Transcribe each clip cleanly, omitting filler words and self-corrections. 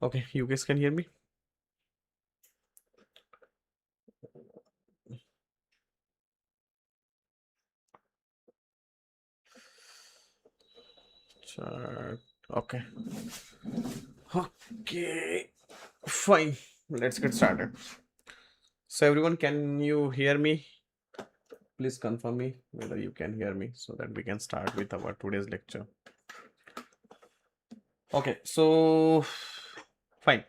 Okay, you guys can hear me? Chat. Okay. Okay. Fine. Let's get started. So everyone, can you hear me? Please confirm me whether you can hear me so that we can start with our today's lecture. Okay, so fine.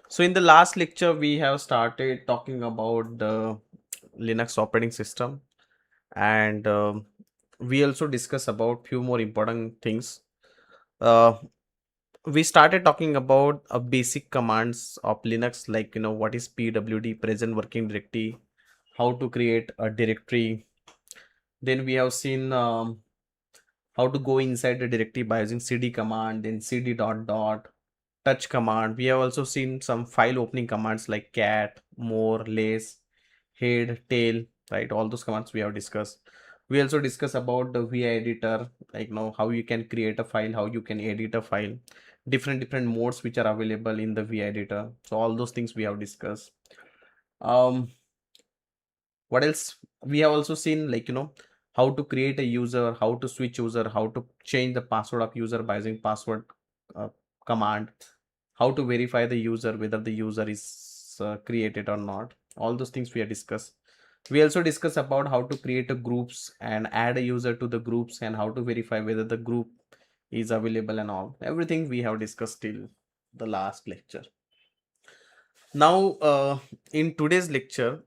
So in the last lecture, we have started talking about the Linux operating system, and we also discuss about few more important things. Uh, we started talking about basic commands of Linux, like what is PWD, present working directory, how to create a directory. Then we have seen how to go inside the directory by using cd command, then cd dot dot touch command. We have also seen some file opening commands like cat, more, less, head, tail, right? All those commands we have discussed. We also discuss about the vi editor, like how you can create a file, how you can edit a file, different modes which are available in the vi editor. So all those things we have discussed. What else? We have also seen, like how to create a user, how to switch user, how to change the password of user by using password uh, command, how to verify the user whether the user is created or not. All those things we have discussed. We also discuss about how to create a groups and add a user to the groups, and how to verify whether the group is available, and all everything we have discussed till the last lecture. Now, in today's lecture,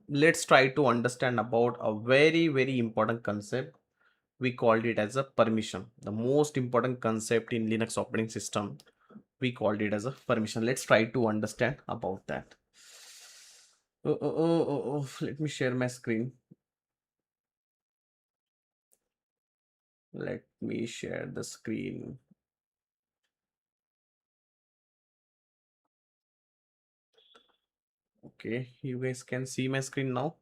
let's try to understand about a very important concept. We called it as a permission. The most important concept in Linux operating system. We called it as a permission. Let's try to understand about that. Let me share my screen. Let me share the screen. Okay, you guys can see my screen now.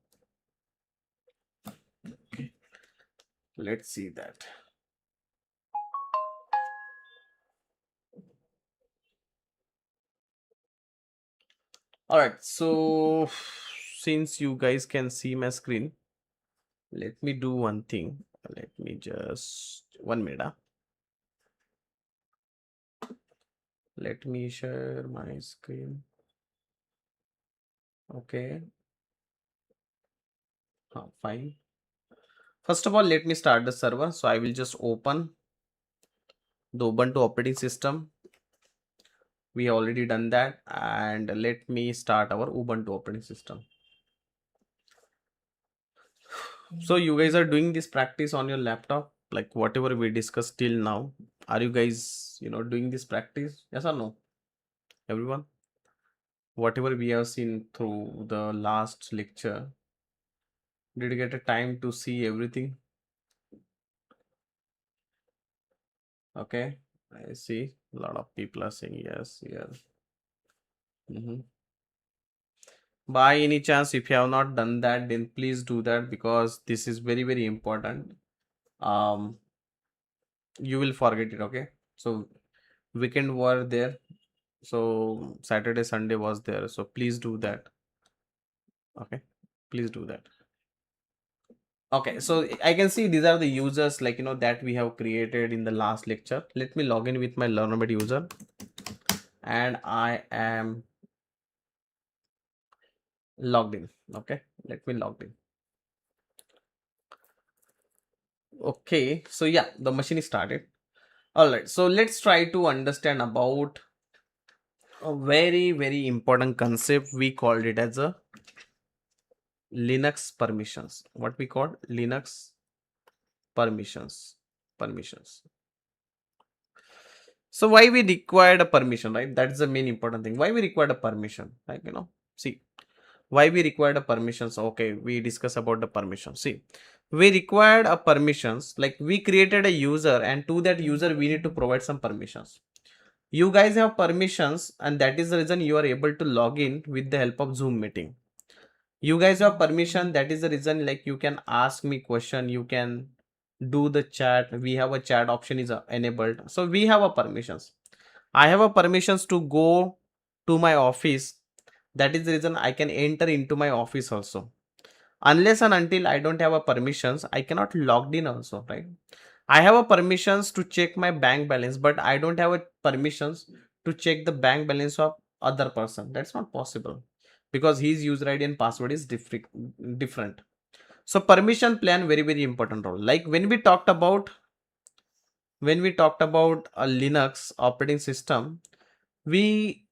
Okay, let's see that. All right, so since you guys can see my screen, let me do one thing. Let me just 1 minute. Let me share my screen. Okay, fine. First of all, let me start the server. So I will just open the Ubuntu operating system. We have already done that, and let me start our Ubuntu operating system. So you guys are doing this practice on your laptop, like whatever we discussed till now. Are you guys, doing this practice? Yes or no? Everyone? Whatever we have seen through the last lecture, did you get a time to see everything? Okay, I see a lot of people are saying yes, yes. By any chance, if you have not done that, then please do that, because this is very important. Um, you will forget it. Okay, so weekend were there, so Saturday, Sunday was there. So please do that. Okay, please do that. Okay, so I can see these are the users, like that we have created in the last lecture. Let me log in with my Learnomate user, and I am logged in. Okay, let me log in. Okay, so yeah, the machine is started. All right, so let's try to understand about a very important concept. We called it as a Linux permissions. What we called Linux permissions. So why we required a permission, right? That's the main important thing. Why we required a permission, like see, why we required a permissions. Okay, we discuss about the permission. See, we required a permissions, like we created a user, and to that user we need to provide some permissions. You guys have permissions, and that is the reason you are able to log in with the help of Zoom meeting. You guys have permission, that is the reason like you can ask me question, you can do the chat. We have a chat option is enabled, so we have a permissions. I have a permissions to go to my office. That is the reason I can enter into my office also. Unless and until I don't have a permissions, I cannot logged in also, right? I have a permissions to check my bank balance, but I don't have a permissions to check the bank balance of other person. That's not possible because his user ID and password is different. So permission plan very very important role. Like when we talked about a Linux operating system, we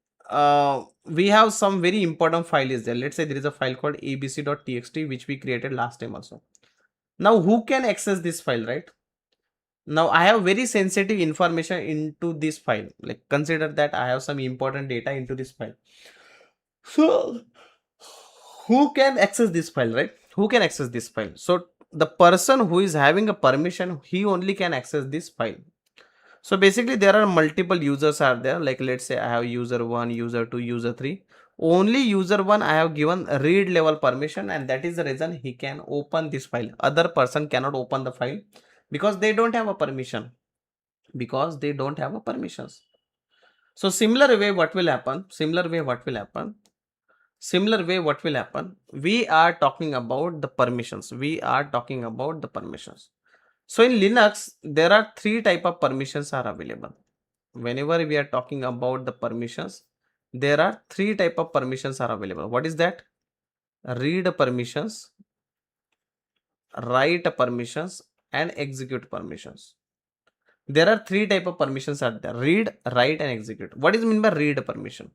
we have some very important file is there. Let's say there is a file called abc.txt which we created last time also. Now who can access this file, right? Now I have very sensitive information into this file. Like consider that I have some important data into this file. So who can access this file, right? Who can access this file? So the person who is having a permission, he only can access this file. So basically there are multiple users are there. Like let's say I have user 1, user 2, user 3. Only user 1 I have given read level permission, and that is the reason he can open this file. Other person cannot open the file because they don't have a permission. Because they don't have a permissions. So similar way what will happen? Similar way what will happen? We are talking about the permissions. So in Linux, there are three type of permissions are available. Whenever we are talking about the permissions, there are three type of permissions are available. What is that? Read permissions, write permissions, and execute permissions. There are three type of permissions are there: read, write, and execute. What is mean by read permission?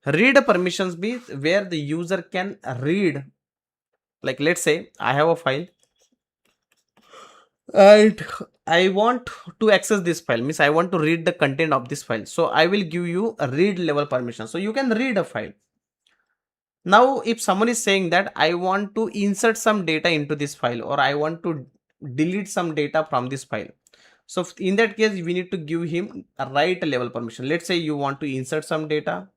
Read permissions be where the user can read. Like let's say I have a file and I want to access this file, means I want to read the content of this file. So I will give you a read level permission. So you can read a file. Now if someone is saying that I want to insert some data into this file, or I want to delete some data from this file, so in that case we need to give him a write level permission. Let's say you want to insert some data,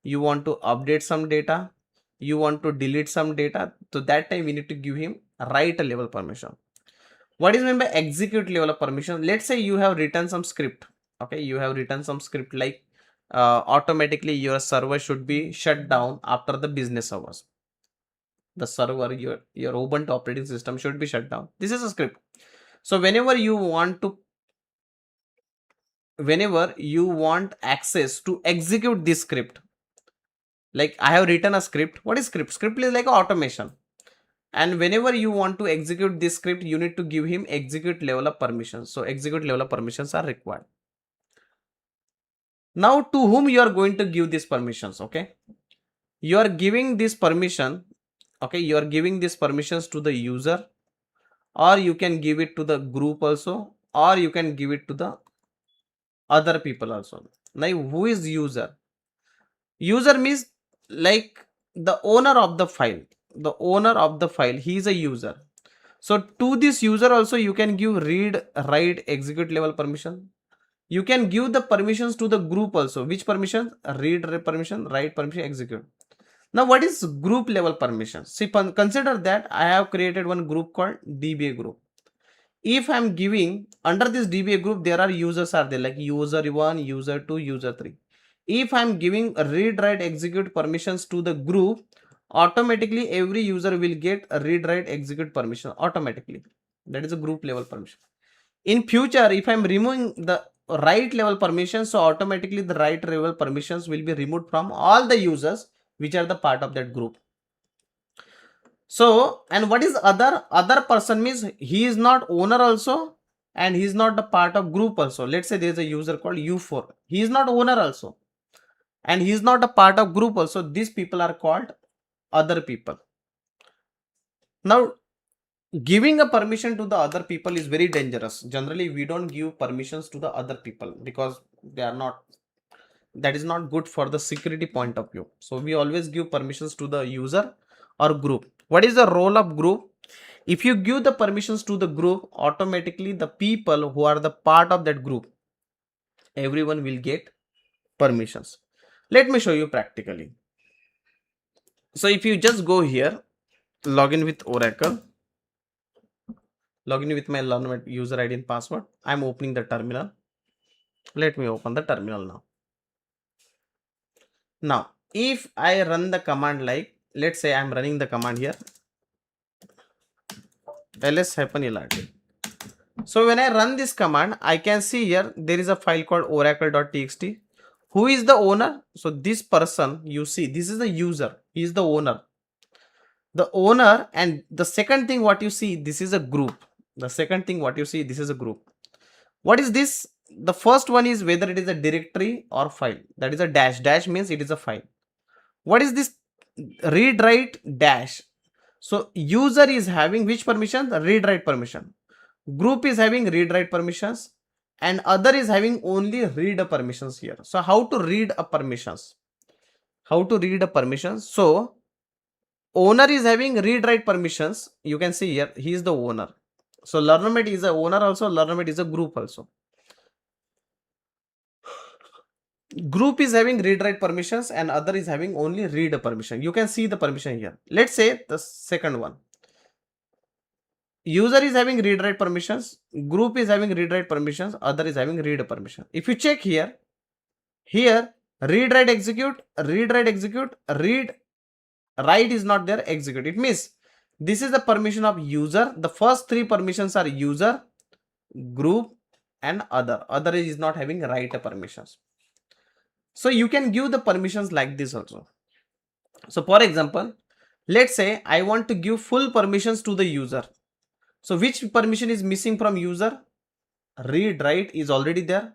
you want to update some data, you want to delete some data. So that time we need to give him a write level permission. What is meant by execute level of permission? Let's say you have written some script. Okay, you have written some script like automatically your server should be shut down after the business hours. The server, your Ubuntu operating system should be shut down. This is a script. So whenever you want access to execute this script, like I have written a script. What is script? Script is like automation. And whenever you want to execute this script, you need to give him execute level of permissions. So execute level of permissions are required. Now to whom you are going to give these permissions? Okay, you are giving this permission. Okay, you are giving these permissions to the user, or you can give it to the group also, or you can give it to the other people also. Now who is user? User means like the owner of the file. The owner of the file, he is a user. So to this user also you can give read, write, execute level permission. You can give the permissions to the group also. Which permission? Read permission, write permission, execute. Now what is group level permission? See, consider that I have created one group called DBA group. If I am giving under this DBA group, there are users are there like user 1, user 2, user 3. If I am giving read, write, execute permissions to the group, automatically every user will get a read, write, execute permission automatically. That is a group level permission. In future, if I am removing the write level permissions, so automatically the write level permissions will be removed from all the users which are the part of that group. So, and what is other person means he is not owner also, and he is not the part of group also. Let's say there is a user called U4. He is not owner also, and he is not a part of group also. These people are called other people. Now, giving a permission to the other people is very dangerous. Generally, we don't give permissions to the other people because they are not, that is not good for the security point of view. So we always give permissions to the user or group. What is the role of group? If you give the permissions to the group, automatically the people who are the part of that group, everyone will get permissions. Let me show you practically. So if you just go here, login with Oracle, login with my Learnomate user ID and password. I'm opening the terminal. Let me open the terminal now. Now, if I run the command, like, let's say I'm running the command here, ls-lrt. So when I run this command, I can see here there is a file called oracle.txt. Who is the owner? So this person, you see, this is the user. He is the owner. The owner, and the second thing what you see, this is a group. The second thing what you see, this is a group. What is this? The first one is whether it is a directory or file. That is a dash. Dash means it is a file. What is this read write dash? So user is having which permission? The read write permission. Group is having read write permissions, and other is having only read permissions here. So how to read a permissions? How to read a permissions? So owner is having read write permissions. You can see here he is the owner. So Learnomate is a owner also. Learnomate is a group also. Group is having read write permissions and other is having only read permission. You can see the permission here. Let's say the second one. User is having read write permissions, group is having read write permissions, other is having read permission. If you check here, read write execute, read write is not there, execute. It means this is the permission of user. The first three permissions are user, group and other. Other is not having write permissions. So you can give the permissions like this also. So for example, let's say I want to give full permissions to the user. So which permission is missing from user? Read write is already there.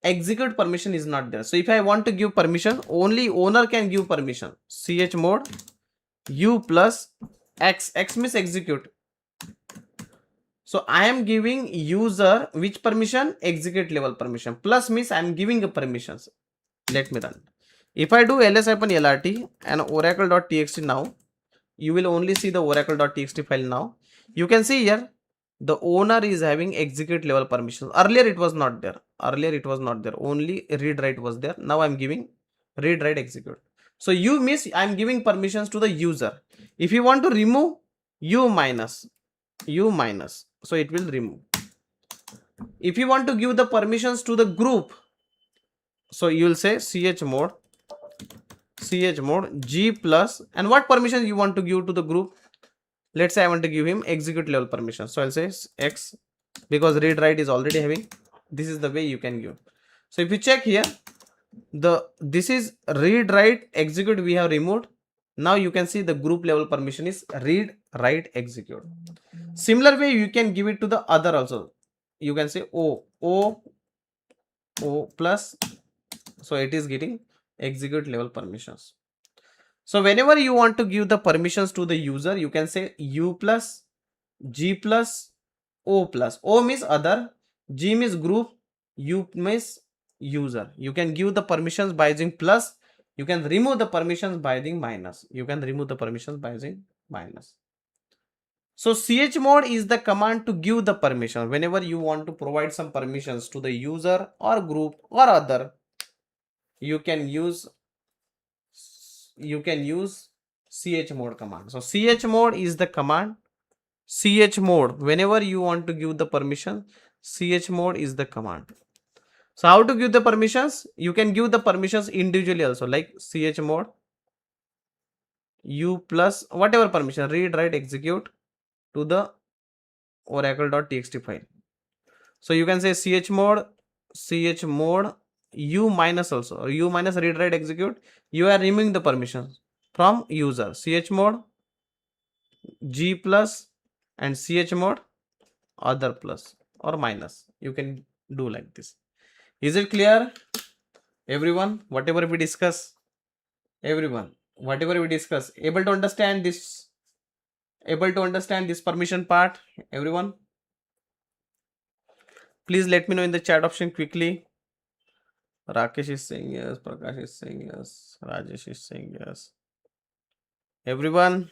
Execute permission is not there. So if I want to give permission, only owner can give permission. Chmod u plus x. X means execute. So I am giving user which permission? Execute level permission. Plus means I am giving a permissions. Let me run. If I do ls-lrt and oracle.txt now, you will only see the oracle.txt file now. You can see here the owner is having execute level permissions. Earlier it was not there. Only read write was there. Now I'm giving read write execute. So you miss, I'm giving permissions to the user. If you want to remove, u minus, so it will remove. If you want to give the permissions to the group, so you will say chmod g plus, and what permissions you want to give to the group? Let's say I want to give him execute level permission. So I'll say x, because read write is already having. This is the way you can give. So if you check here, this is read write execute we have removed. Now you can see the group level permission is read write execute. Similar way you can give it to the other also. You can say o plus, so it is getting execute level permissions. So whenever you want to give the permissions to the user, you can say u plus, g plus, o plus. O means other, g means group, u means user. You can give the permissions by using plus. You can remove the permissions by using minus. So chmod is the command to give the permission. Whenever you want to provide some permissions to the user or group or other, you can use chmod command. So chmod is the command. Chmod, whenever you want to give the permission, chmod is the command. So how to give the permissions? You can give the permissions individually also, like chmod u plus whatever permission, read write execute to the oracle.txt file. So you can say chmod u minus also, or u minus read write execute. You are removing the permissions from user. Chmod g plus and chmod other plus or minus. You can do like this. Is it clear, everyone? Whatever we discuss, able to understand this? Able to understand this permission part, everyone? Please let me know in the chat option quickly. Rakesh is saying yes, Prakash is saying yes, Rajesh is saying yes. Everyone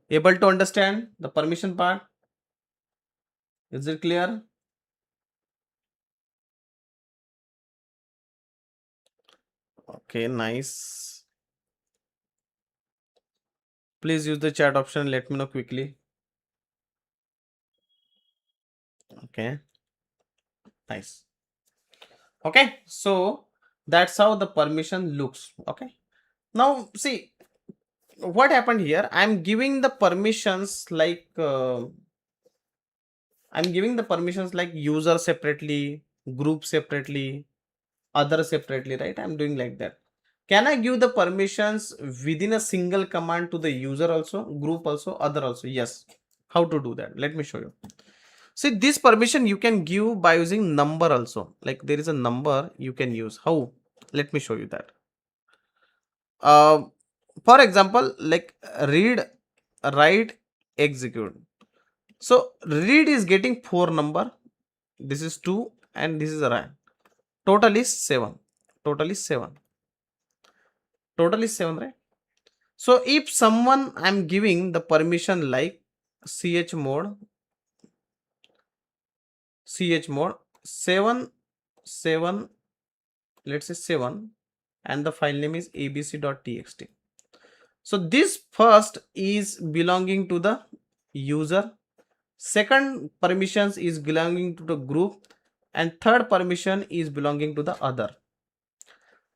able to understand the permission part? Is it clear? Okay, nice. Please use the chat option. Let me know quickly. Okay, nice. Okay, so that's how the permission looks. Okay, now see what happened here. I'm giving the permissions like user separately, group separately, other separately, right? I'm doing like that. Can I give the permissions within a single command to the user also, group also, other also? Yes. How to do that? Let me show you. See, this permission you can give by using number also. Like there is a number you can use. How? Let me show you that. Uh, for example, like read, write, execute. So read is getting 4 number. This is 2 and this is a write. Total is 7. Total is 7. Total is 7, right? So if someone I'm giving the permission like chmod, 7, 7, let's say 7, and the file name is abc.txt. So this first is belonging to the user, second permissions is belonging to the group, and third permission is belonging to the other.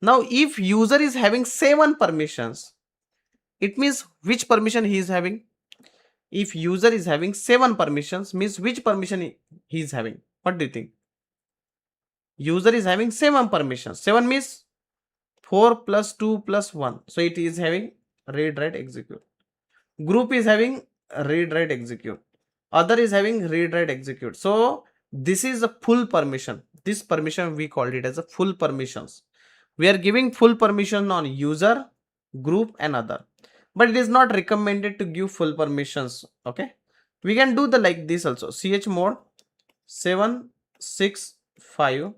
Now if user is having 7 permissions, it means which permission he is having? If user is having 7 permissions, means which permission he is having? What do you think? User is having 7 permissions. 7 means 4 plus 2 plus 1. So it is having read, write, execute. Group is having read, write, execute. Other is having read, write, execute. So this is a full permission. This permission we called it as a full permissions. We are giving full permission on user, group and other. But it is not recommended to give full permissions. Okay. We can do the like this also. Chmod 765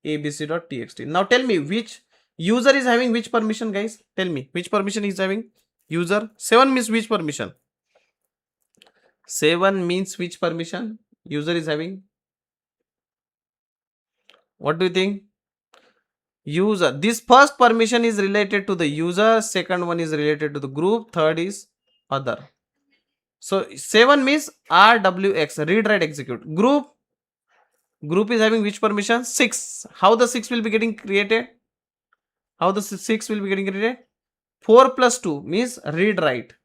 abc.txt. Now tell me which user is having which permission, guys. Tell me which permission is having user. 7 means which permission? 7 means which permission user is having? What do you think? User. This first permission is related to the user, second one is related to the group, third is other. So 7 means RWX, read, write, execute. Group is having which permission? 6. How the 6 will be getting created? How the 6 will be getting created? 4 plus 2 means read, write.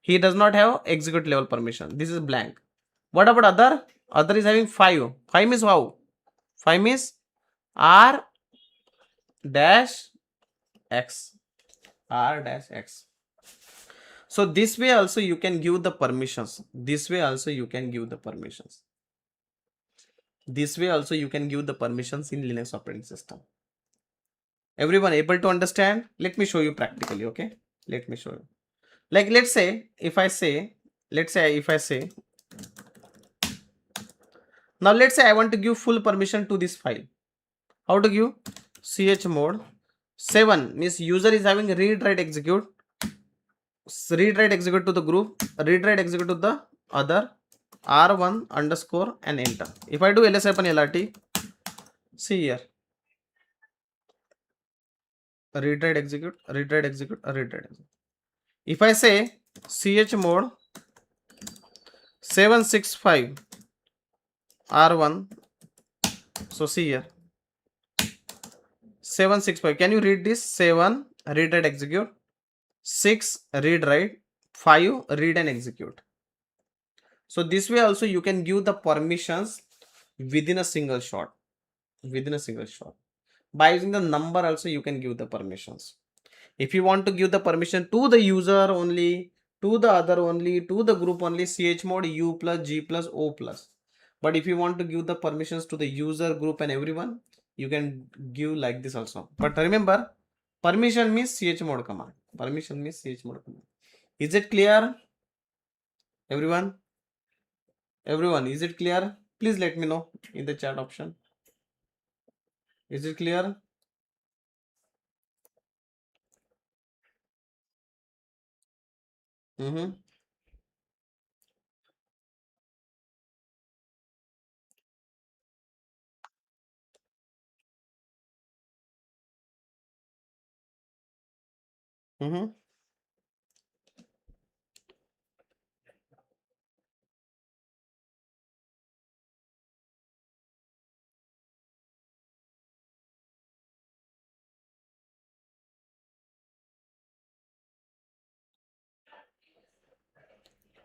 He does not have execute level permission. This is blank. What about other? Other is having 5. 5 means how? 5 means R dash X. R dash X. So this way also you can give the permissions. This way also you can give the permissions. This way also you can give the permissions in Linux operating system. Everyone able to understand? Let me show you practically, okay? Let me show you. Like let's say if I say, now let's say I want to give full permission to this file. How to give? Chmod 7 means user is having read, write, execute. Read, write, execute to the group, read, write, execute to the other, R1 underscore and enter. If I do ls-lrt, see here, read, write, execute, read, write, execute, read, write, execute. If I say chmod 765 R1, so see here 765. Can you read this? 7 read, write, execute, 6 read, write, 5 read and execute. So this way also you can give the permissions within a single shot. By using the number also you can give the permissions. If you want to give the permission to the user only, to the other only, to the group only, chmod u plus g plus o plus. But if you want to give the permissions to the user, group and everyone, you can give like this also. But remember, permission means chmod command. Permission means chmod command. Is it clear? Everyone? Everyone, is it clear? Please let me know in the chat option. Is it clear? Mm-hmm. Mm-hmm.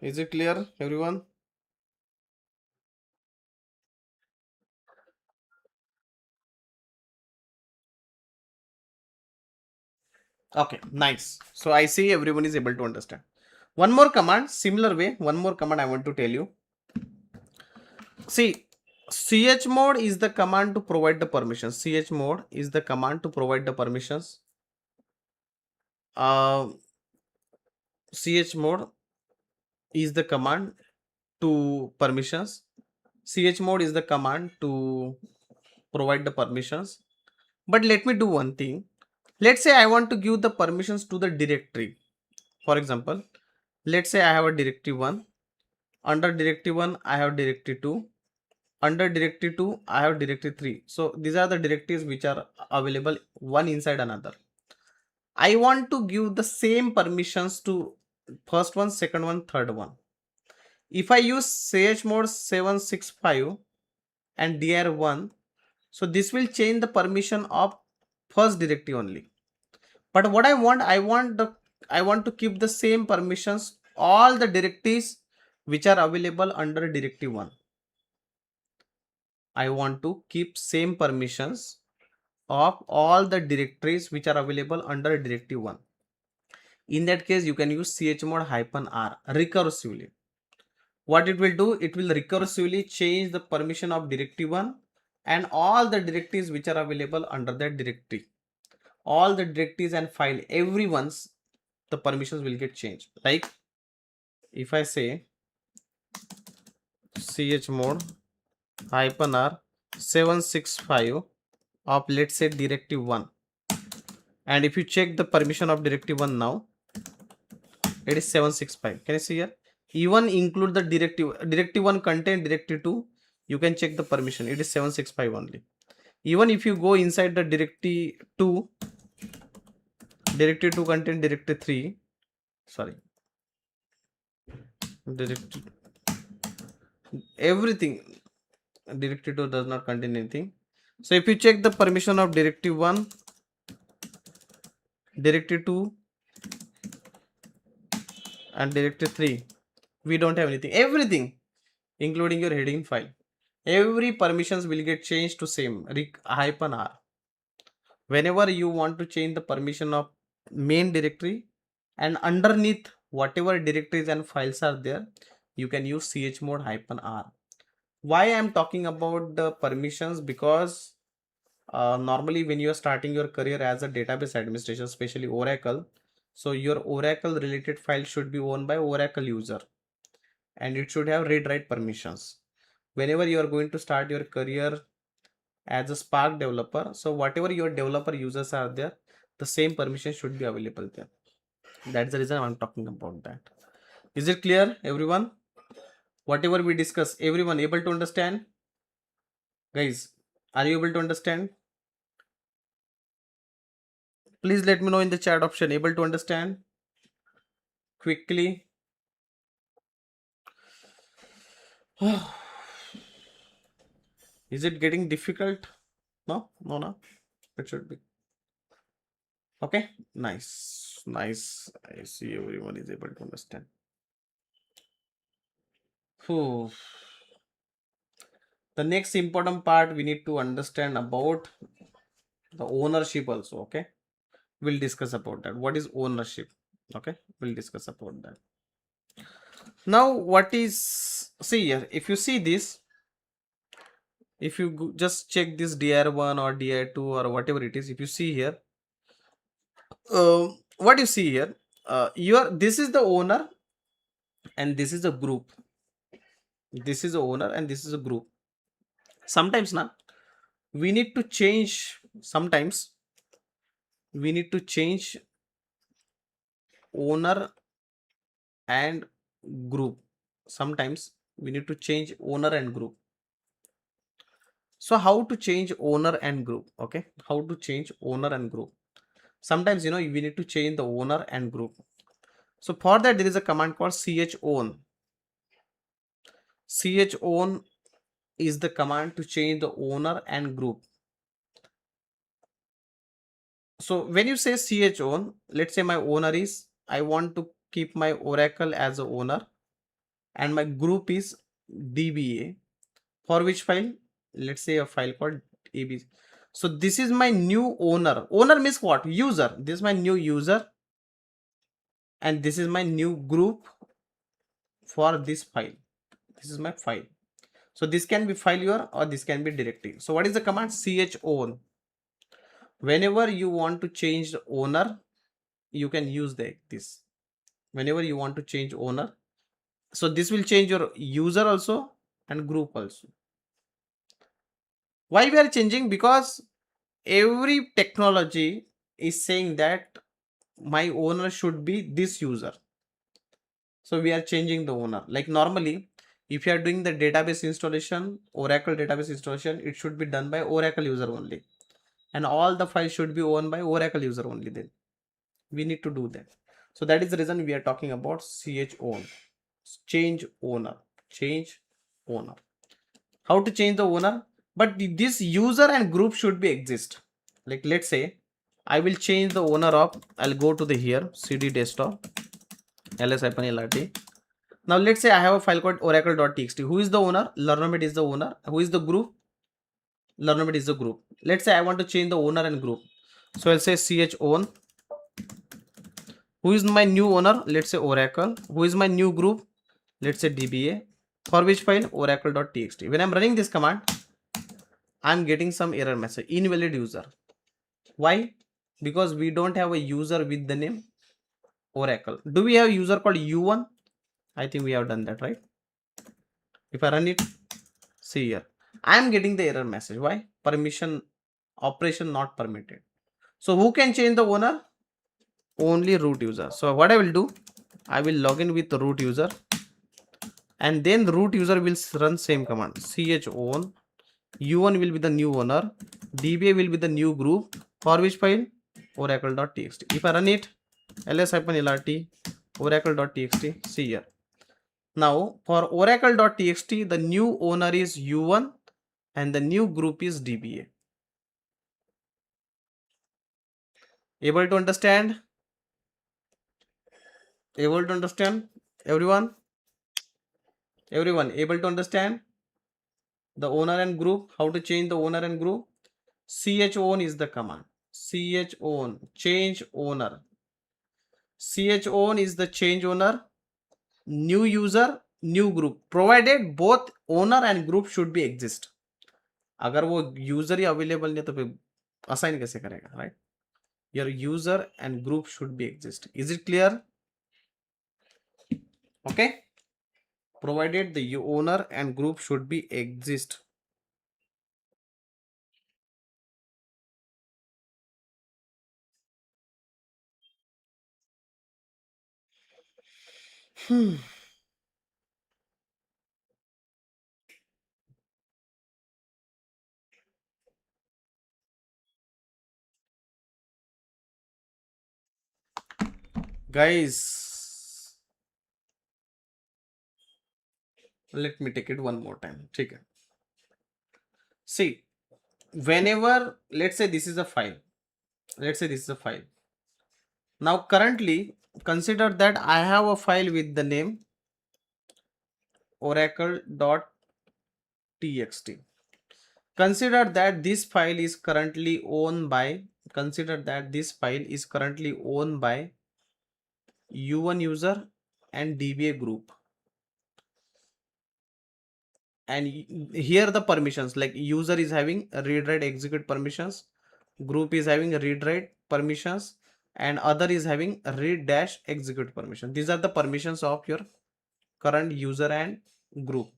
Is it clear, everyone? Okay, nice. So I see everyone is able to understand. One more command, similar way, one more command I want to tell you. See, chmod is the command to provide the permissions. Chmod is the command to provide the permissions. Chmod is the command to permissions. Chmod is the command to provide the permissions. But let me do one thing. Let's say I want to give the permissions to the directory. For example, let's say I have a directory 1. Under directory 1, I have directory 2. Under directory 2, I have directory 3. So these are the directories which are available one inside another. I want to give the same permissions to first one, second one, third one. If I use chmod 765 and dir1, so this will change the permission of first directory only. But what I want to keep the same permissions all the directories which are available under directory 1. I want to keep same permissions of all the directories which are available under directory 1. In that case, you can use chmod -r recursively. What it will do, it will recursively change the permission of directory 1 and all the directories which are available under that directory. All the directories and file, everyone's the permissions will get changed. Like if I say chmod -r 765 of, let's say, directive 1, and if you check the permission of directive 1 now, it is 765. Can you see here? Even include the directive 1 content directive 2, you can check the permission, it is 765 only. Even if you go inside the directive 2 content directive 3, sorry, directive, everything, directive 2 does not contain anything. So if you check the permission of directive 1, directive 2 and directive 3, we don't have anything. Everything including your heading file, every permissions will get changed to same -r. Whenever you want to change the permission of main directory and underneath whatever directories and files are there, you can use chmod -r. Why I am talking about the permissions? Because normally when you are starting your career as a database administration, especially Oracle, so your Oracle related file should be owned by Oracle user and it should have read write permissions. Whenever you are going to start your career as a Spark developer, so whatever your developer users are there, the same permission should be available there. That's the reason I'm talking about that. Is it clear, everyone? Whatever we discuss, everyone able to understand? Guys, are you able to understand? Please let me know in the chat option. Able to understand? Quickly. Is it getting difficult? No, no, no. It should be. Okay, nice, nice. I see everyone is able to understand. Whew. The next important part we need to understand about the ownership also. Okay, we'll discuss about that. What is ownership? Okay, we'll discuss about that. Now, what is, see here, if you see this, if you just check this dir1 or dir2 or whatever it is, if you see here, what you see here, this is the owner and this is a group. This is the owner and this is a group. Sometimes now we need to change, sometimes we need to change owner and group. Sometimes we need to change owner and group. So how to change owner and group? Okay, how to change owner and group? Sometimes, we need to change the owner and group. So for that there is a command called chown. Chown is the command to change the owner and group. So when you say chown, let's say my owner is, I want to keep my Oracle as a owner and my group is DBA. For which file? Let's say a file called ABC. So this is my new owner. Owner means what? User. This is my new user, and this is my new group for this file. This is my file. So this can be file your, or this can be directory. So what is the command? chown. Whenever you want to change the owner, you can use this. Whenever you want to change owner, so this will change your user also and group also. Why we are changing? Because every technology is saying that my owner should be this user. So we are changing the owner. Like normally, if you are doing the database installation, Oracle database installation, it should be done by Oracle user only, and all the files should be owned by Oracle user only. Then we need to do that. So that is the reason we are talking about chown. Change owner. Change owner. How to change the owner? But this user and group should be exist. Like let's say I will change the owner of, I'll go to the here cd desktop ls-lrt. Now let's say I have a file called oracle.txt. Who is the owner? Learnomate is the owner. Who is the group? Learnomate is the group. Let's say I want to change the owner and group. So I'll say chown. Who is my new owner? Let's say Oracle. Who is my new group? Let's say DBA. For which file? Oracle.txt. When I'm running this command, I'm getting some error message. Invalid user. Why? Because we don't have a user with the name Oracle. Do we have a user called U1? I think we have done that, right? If I run it, see here, I am getting the error message. Why? Permission operation not permitted. So who can change the owner? Only root user. So what I will do, I will log in with the root user, and then the root user will run same command. chown. U1 will be the new owner. DBA will be the new group. For which file? Oracle.txt. If I run it, ls-lrt, oracle.txt, see here. Now for oracle.txt, the new owner is U1 and the new group is DBA. Able to understand? Able to understand? Everyone? Everyone able to understand? The owner and group, how to change the owner and group? chown is the command. Chown, change owner. Chown is the change owner, new user, new group, provided both owner and group should be exist. अगर वो user ही available नहीं तो फिर assign कैसे करेगा, right? Your user and group should be exist. Is it clear? Okay, provided the owner and group should be exist. Guys, let me take it one more time. Okay. See, whenever, let's say this is a file. Let's say this is a file. Now currently, consider that I have a file with the name oracle.txt. Consider that this file is currently owned by, consider that this file is currently owned by U1 user and DBA group. And here the permissions, like user is having read write execute permissions, group is having read write permissions, and other is having read dash execute permission. These are the permissions of your current user and group.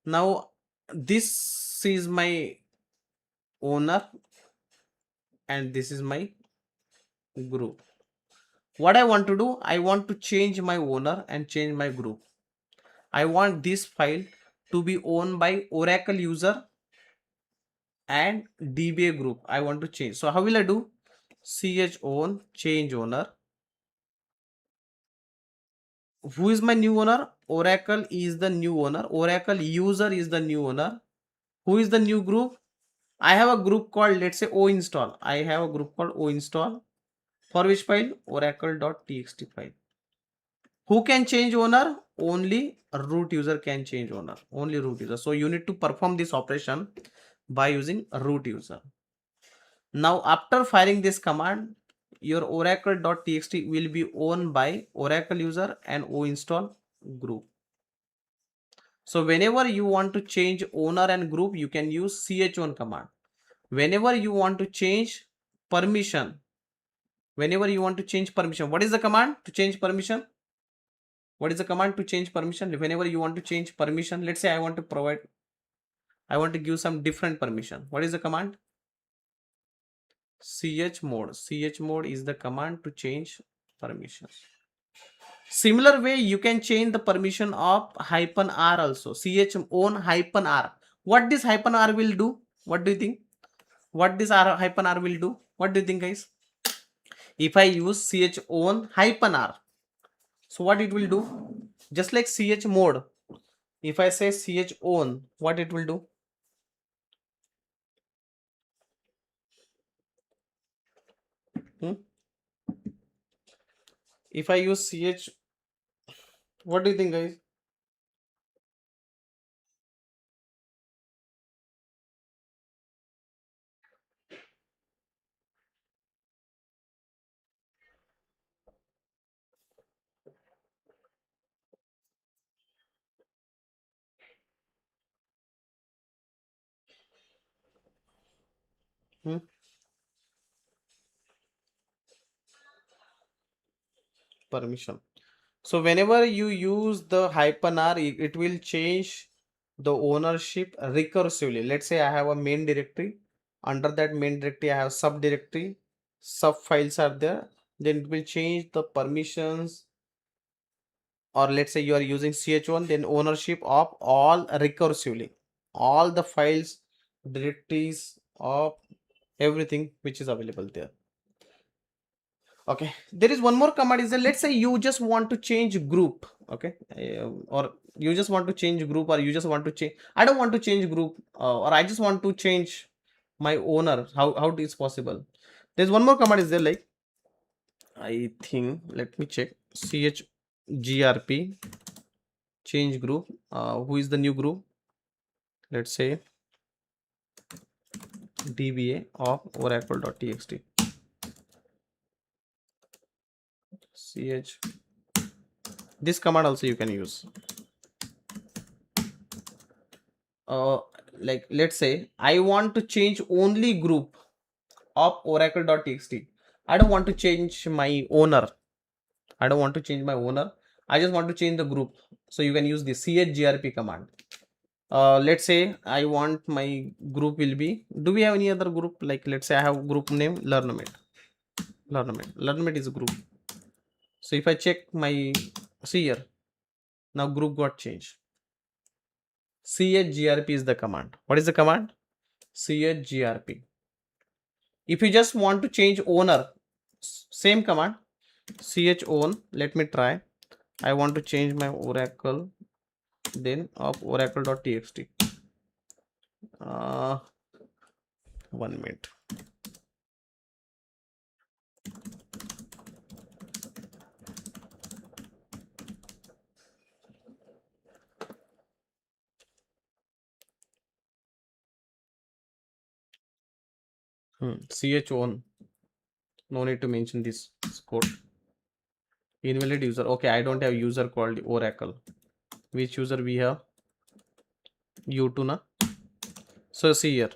Now this is my owner and this is my group. What I want to do, I want to change my owner and change my group. I want this file to be owned by Oracle user and DBA group. I want to change. So how will I do? chown, change owner. Who is my new owner? Oracle is the new owner. Oracle user is the new owner. Who is the new group? I have a group called, let's say, o install. I have a group called o install. For which file? Oracle.txt file. Who can change owner? only a root user can change owner, only root user. So you need to perform this operation by using a root user. Now after firing this command, your oracle.txt will be owned by oracle user and o install group. So whenever you want to change owner and group, you can use chown command. Whenever you want to change permission, whenever you want to change permission, what is the command to change permission? What is the command to change permission? Whenever you want to change permission, let's say I want to give some different permission. What is the command? chmod. Chmod is the command to change permissions. Similar way, you can change the permission of -r also. Chown -r. What this -r will do? What do you think? What this -r will do? What do you think, guys? If I use chown -r, so what it will do? Just like chmod, if I say chown, what it will do? If I use what do you think, guys? Hmm? Permission. So whenever you use the -r, it will change the ownership recursively. Let's say I have a main directory. Under that main directory, I have subdirectory. Sub files are there. Then it will change the permissions, or let's say you are using chown, then ownership of all recursively. All the files, directories of everything which is available there. Okay, there is one more command is that, let's say you just want to change group. Okay, or you just want to change group, or you just want to change, I don't want to change group, or I just want to change my owner. How it is possible? There's one more command is there, like, I think, let me check. chgrp change group. Who is the new group? Let's say dba of oracle.txt. ch, this command also you can use. Like, let's say I want to change only group of oracle.txt. I don't want to change my owner. I don't want to change my owner. I just want to change the group. So you can use the chgrp command. Let's say I want my group will be, do we have any other group? Like, let's say I have group name Learnomate. Learnomate is a group. So if I check my, see here, now group got changed. chgrp is the command. What is the command? chgrp. If you just want to change owner, same command, chown. Let me try. I want to change my oracle, then of oracle.txt. 1 minute. chown. No need to mention this code. Invalid user. Okay, I don't have user called oracle. Which user we have? u2 na. So see here.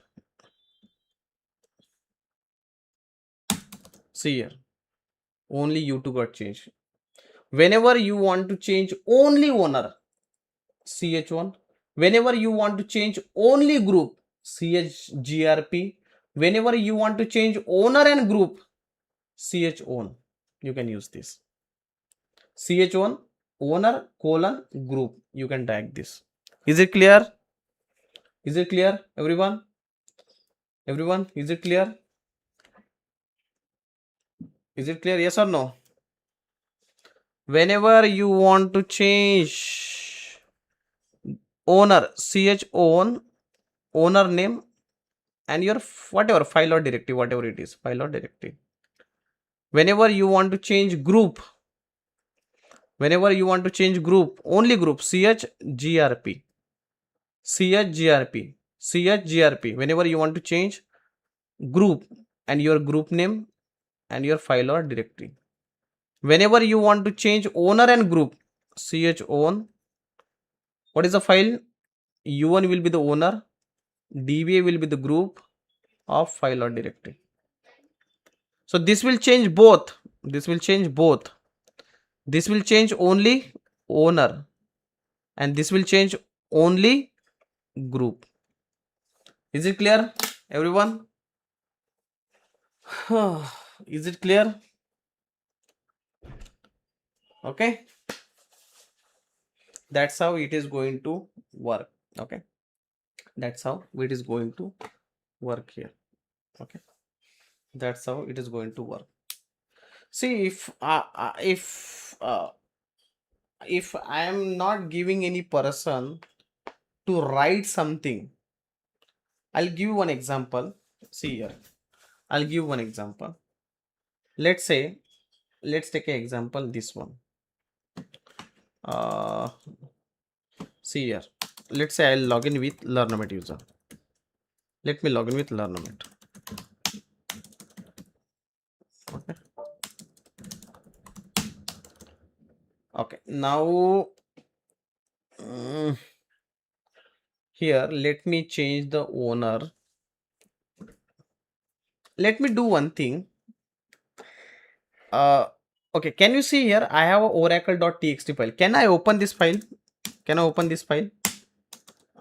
See here. Only u2 got changed. Whenever you want to change only owner, chown. Whenever you want to change only group, chgrp. Whenever you want to change owner and group, chown. You can use this. chown owner colon group. You can tag this. Is it clear? Is it clear, everyone? Everyone, is it clear? Is it clear? Yes or no? Whenever you want to change owner, chown, owner name, and your whatever file or directory, whatever it is, file or directory. Whenever you want to change group, Whenever you want to change group, only group, chgrp, chgrp, chgrp. Whenever you want to change group and your group name and your file or directory. Whenever you want to change owner and group, chown. What is the file? U1 will be the owner, DBA will be the group of file or directory. So this will change both. This will change both. This will change only owner and this will change only group. Is it clear, everyone? Is it clear? Okay. That's how it is going to work. Okay. That's how it is going to work here. Okay. That's how it is going to work. See, if I am not giving any person to write something, I'll give you one example. See here, I'll give one example. Let's say, let's take an example, this one. See here, let's say I'll log in with Learnomate user. Let me log in with Learnomate. Okay. Okay, now here let me change the owner. Let me do one thing. Okay, can you see here? I have a oracle.txt file. Can I open this file? Can I open this file?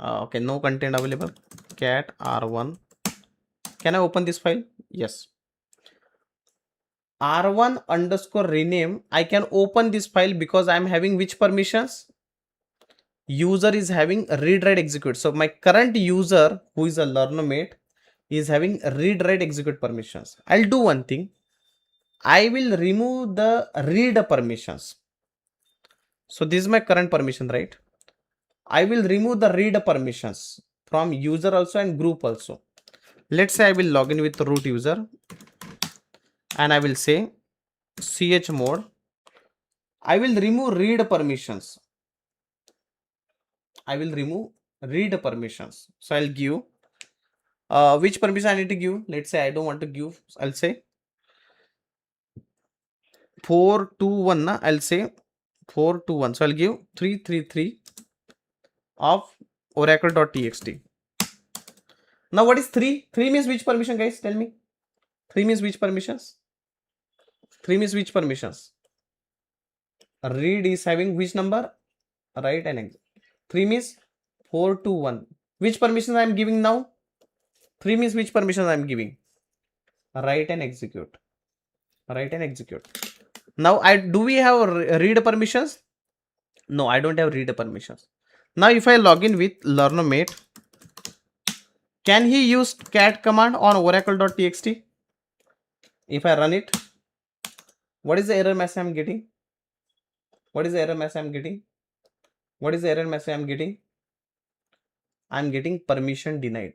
Okay, no content available. Cat r1. Can I open this file? Yes. r1 underscore rename. I can open this file because I am having which permissions? User is having read write execute. So my current user, who is a Learnomate, is having read write execute permissions. I'll do one thing. I will remove the read permissions. So this is my current permission, right? I will remove the read permissions from user also and group also. Let's say I will log in with the root user and I will say chmod. I will remove read permissions. I will remove read permissions. So I'll give which permission I need to give. Let's say I don't want to give. I'll say 421. I'll say 421. So I'll give 333 of oracle.txt. Now what is 3? 3 means which permission, guys? Tell me. 3 means which permissions? 3 means which permissions? Read is having which number? Write and exit. 3 means 421. Which permission I am giving now? 3 means which permission I am giving? Write and execute. Write and execute. Now do we have read permissions? No, I don't have read permissions. Now if I log in with Learnomate, can he use cat command on oracle.txt? If I run it, what is the error message I'm getting? What is the error message I'm getting? What is the error message I'm getting? I'm getting permission denied.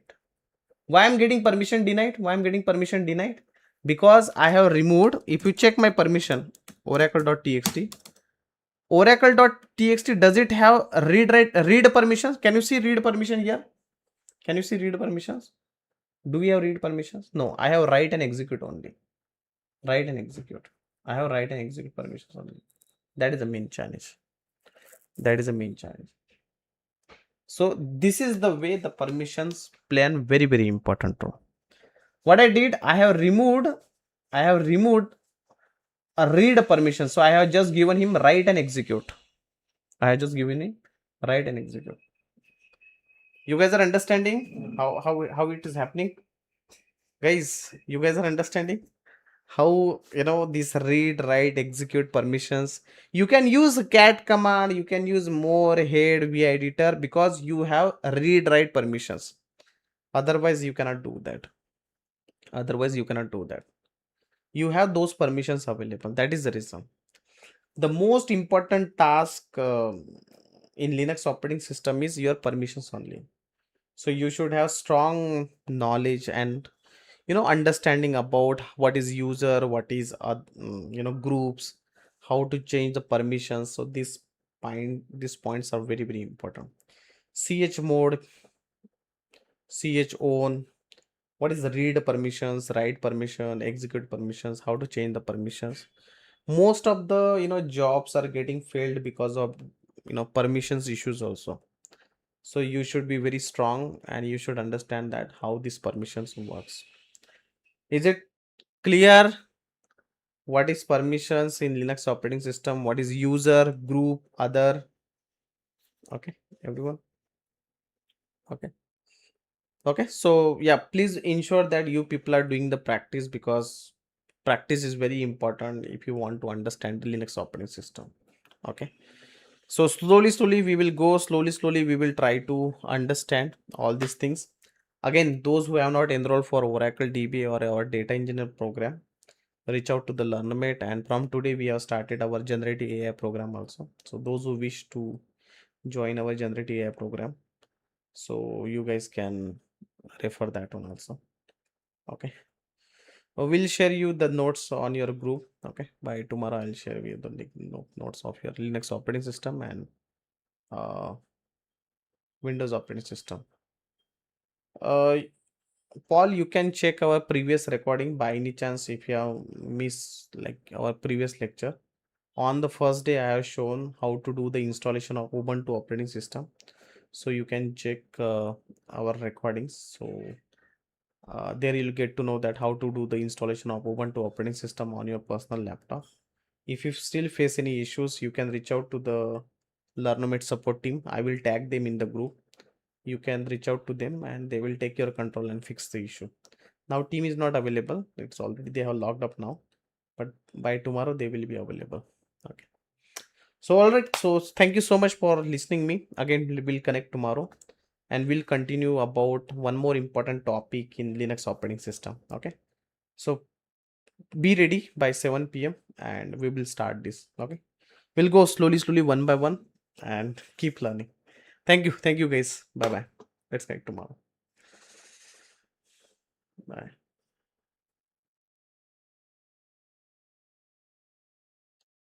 Why I'm getting permission denied? Why I'm getting permission denied? Because I have removed, if you check my permission, oracle.txt, oracle.txt, does it have read permissions? Can you see read permission here? Can you see read permissions? Do we have read permissions? No, I have write and execute only. Write and execute. I have write and execute permissions only. That is the main challenge. That is the main challenge. So this is the way the permissions play a very, very important role. What I did, I have removed a read permission. So I have just given him write and execute. I have just given him write and execute. You guys are understanding how it is happening? Guys, you guys are understanding how, this read, write, execute permissions? You can use cat command, you can use more head v editor because you have read, write permissions. Otherwise you cannot do that. You have those permissions available. That is the reason. The most important task in Linux operating system is your permissions only. So you should have strong knowledge and understanding about what is user, what is groups, how to change the permissions. So these points are very, very important. Ch mode, ch own, what is the read permissions, write permission, execute permissions, how to change the permissions. Most of the jobs are getting failed because of permissions issues also. So you should be very strong and you should understand that how this permissions works. Is it clear what is permissions in Linux operating system? What is user, group, other? Okay, everyone. Okay. Okay, so yeah, please ensure that you people are doing the practice, because practice is very important if you want to understand the Linux operating system. Okay, so slowly we will go, slowly we will try to understand all these things. Again, those who have not enrolled for Oracle DB or our data engineer program, reach out to the Learnomate, and from today we have started our generative AI program also. So those who wish to join our generative AI program, so you guys can refer that one also. Okay, we'll share you the notes on your group. Okay, by tomorrow I'll share you the notes of your Linux operating system and uh, Windows operating system. uh, Paul, you can check our previous recording by any chance if you have missed like our previous lecture. On the first day I have shown how to do the installation of Ubuntu operating system, so you can check our recordings. So there you'll get to know that how to do the installation of Ubuntu operating system on your personal laptop. If you still face any issues, you can reach out to the Learnomate support team. I will tag them in the group. You can reach out to them and they will take your control and fix the issue. Now team is not available. It's already, they have logged up now, but by tomorrow they will be available. Okay. So all right. So thank you so much for listening me. Again, we'll connect tomorrow and we'll continue about one more important topic in Linux operating system. Okay. So be ready by 7 p.m. and we will start this. Okay. We'll go slowly, one by one, and keep learning. Thank you. Thank you guys. Bye bye. Let's connect tomorrow. Bye.